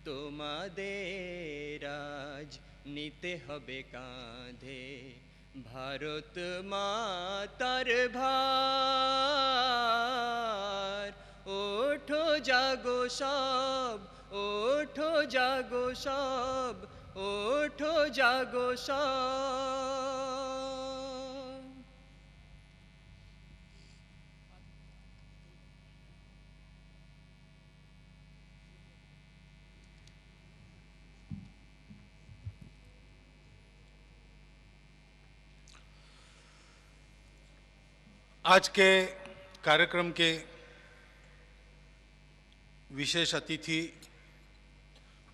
তোমাদের আজ নিতে হবে কাঁধে ভারত মাতার ভার। ওঠো জাগো সব, ওঠো জাগো সব, ওঠো জাগো সব। आज के कार्यक्रम के विशेष अतिथि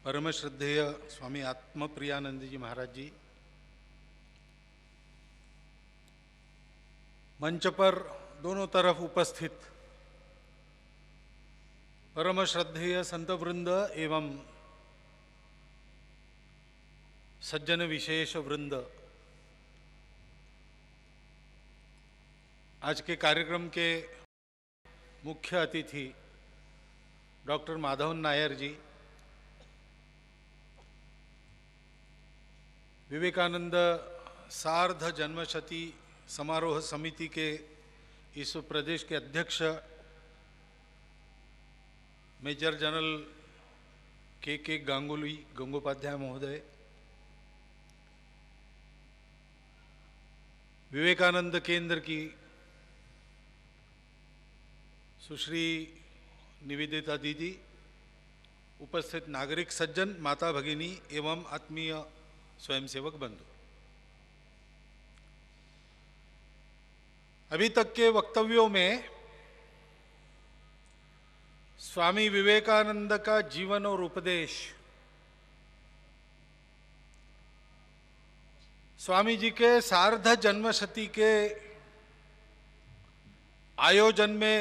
परम श्रद्धेय स्वामी आत्मप्रियानंद जी महाराज जी, मंच पर दोनों तरफ उपस्थित परम श्रद्धेय संत वृंद एवं सज्जन विशेष वृंद, आज के कार्यक्रम के मुख्य अतिथि डॉक्टर माधवन नायर जी, विवेकानंद सार्ध जन्मशती समारोह समिति के इस प्रदेश के अध्यक्ष मेजर जनरल के गंगोपाध्याय महोदय, विवेकानंद केंद्र की सुश्री निवेदिता दीदी, उपस्थित नागरिक सज्जन, माता भगिनी एवं आत्मीय स्वयंसेवक बंधु, अभी तक के वक्तव्यों में स्वामी विवेकानंद का जीवन और उपदेश, स्वामी जी के सार्ध जन्मशती के आयोजन में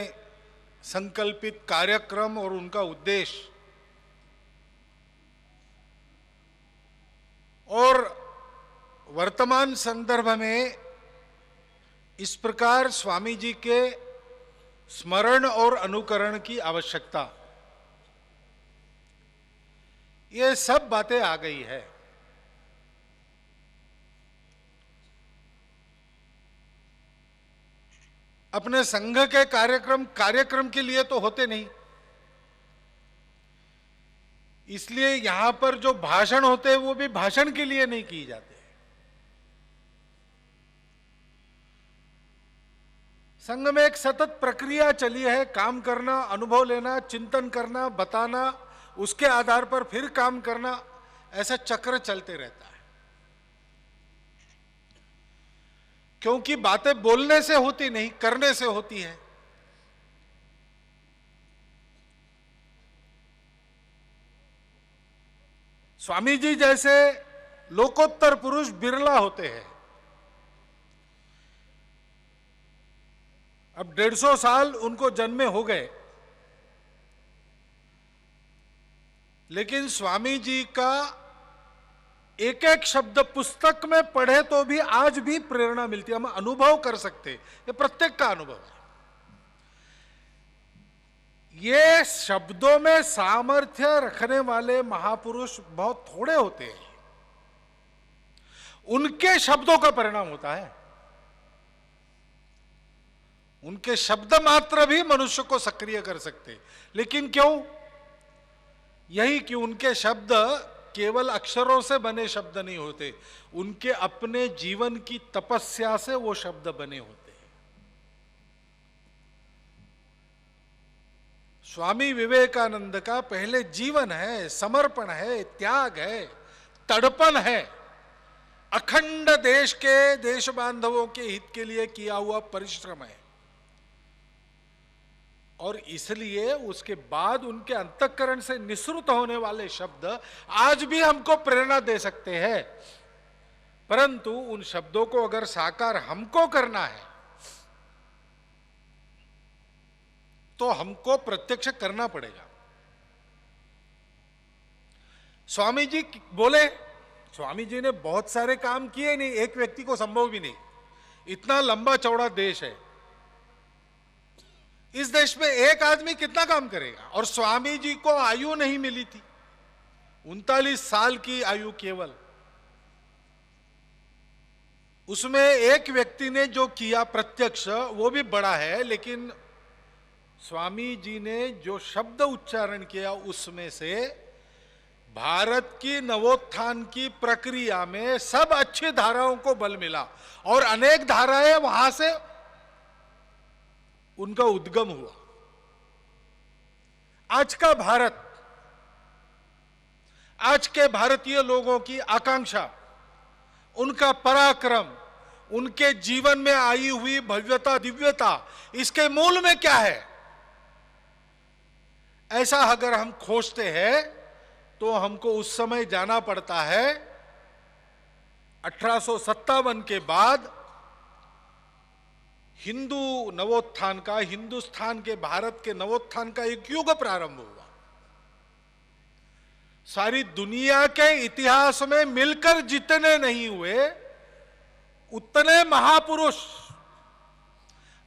संकल्पित कार्यक्रम और उनका उद्देश्य और वर्तमान संदर्भ में इस प्रकार स्वामी जी के स्मरण और अनुकरण की आवश्यकता, ये सब बातें आ गई है। अपने संघ के कार्यक्रम के लिए तो होते नहीं, इसलिए यहां पर जो भाषण होते हैं वो भी भाषण के लिए नहीं किए जाते। संघ में एक सतत प्रक्रिया चली है, काम करना, अनुभव लेना, चिंतन करना, बताना, उसके आधार पर फिर काम करना, ऐसा चक्र चलते रहता है। क्योंकि बातें बोलने से होती नहीं, करने से होती है। स्वामी जी जैसे लोकोत्तर पुरुष बिरला होते हैं। अब 150 साल उनको जन्मे हो गए, लेकिन स्वामी जी का एक एक शब्द पुस्तक में पढ़े तो भी आज भी प्रेरणा मिलती है, हम अनुभव कर सकते हैं। ये प्रत्येक का अनुभव है। ये शब्दों में सामर्थ्य रखने वाले महापुरुष बहुत थोड़े होते हैं। उनके शब्दों का परिणाम होता है। उनके शब्द मात्र भी मनुष्य को सक्रिय कर सकते, लेकिन क्यों? यही कि उनके शब्द केवल अक्षरों से बने शब्द नहीं होते, उनके अपने जीवन की तपस्या से वो शब्द बने होते हैं। स्वामी विवेकानंद का पहले जीवन है, समर्पण है, त्याग है, तड़पन है, अखंड देश के देश बांधवों के हित के लिए किया हुआ परिश्रम है। और इसलिए उसके बाद उनके अंतःकरण से निसृत होने वाले शब्द आज भी हमको प्रेरणा दे सकते हैं, परंतु उन शब्दों को अगर साकार हमको करना है तो हमको प्रत्यक्ष करना पड़ेगा। स्वामी जी बोले, स्वामी जी ने बहुत सारे काम किए नहीं, एक व्यक्ति को संभव भी नहीं। इतना लंबा चौड़ा देश है, इस देश में एक आदमी कितना काम करेगा? और स्वामी जी को आयु नहीं मिली थी, 39 साल की आयु केवल, उसमें एक व्यक्ति ने जो किया प्रत्यक्ष वो भी बड़ा है, लेकिन स्वामी जी ने जो शब्द उच्चारण किया उसमें से भारत की नवोत्थान की प्रक्रिया में सब अच्छी धाराओं को बल मिला और अनेक धाराएं वहां से उनका उद्गम हुआ। आज का भारत, आज के भारतीय लोगों की आकांक्षा, उनका पराक्रम, उनके जीवन में आई हुई भव्यता दिव्यता, इसके मूल में क्या है, ऐसा अगर हम खोजते हैं तो हमको उस समय जाना पड़ता है 1857 के बाद हिंदू नवोत्थान का, हिंदुस्तान के, भारत के नवोत्थान का एक युग प्रारंभ हुआ। सारी दुनिया के इतिहास में मिलकर जितने नहीं हुए उतने महापुरुष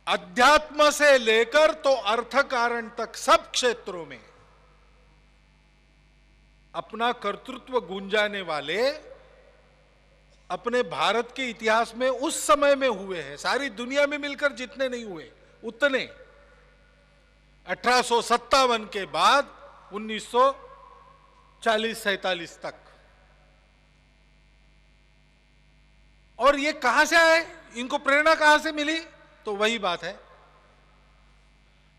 अध्यात्म से लेकर तो अर्थकारण तक सब क्षेत्रों में अपना कर्तृत्व गुंजाने वाले अपने भारत के इतिहास में उस समय में हुए हैं। सारी दुनिया में मिलकर जितने नहीं हुए उतने 1857 के बाद 1940-47 तक। और ये कहां से आए, इनको प्रेरणा कहां से मिली? तो वही बात है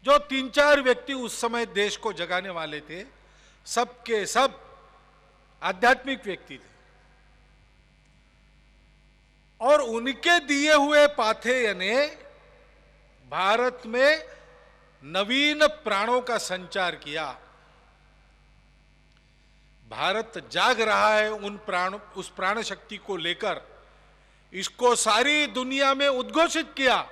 जो 3-4 व्यक्ति उस समय देश को जगाने वाले थे, सबके सब आध्यात्मिक व्यक्ति थे और उनके दिए हुए पाथेय ने भारत में नवीन प्राणों का संचार किया। भारत जाग रहा है उस प्राण शक्ति को लेकर, इसको सारी दुनिया में उद्घोषित किया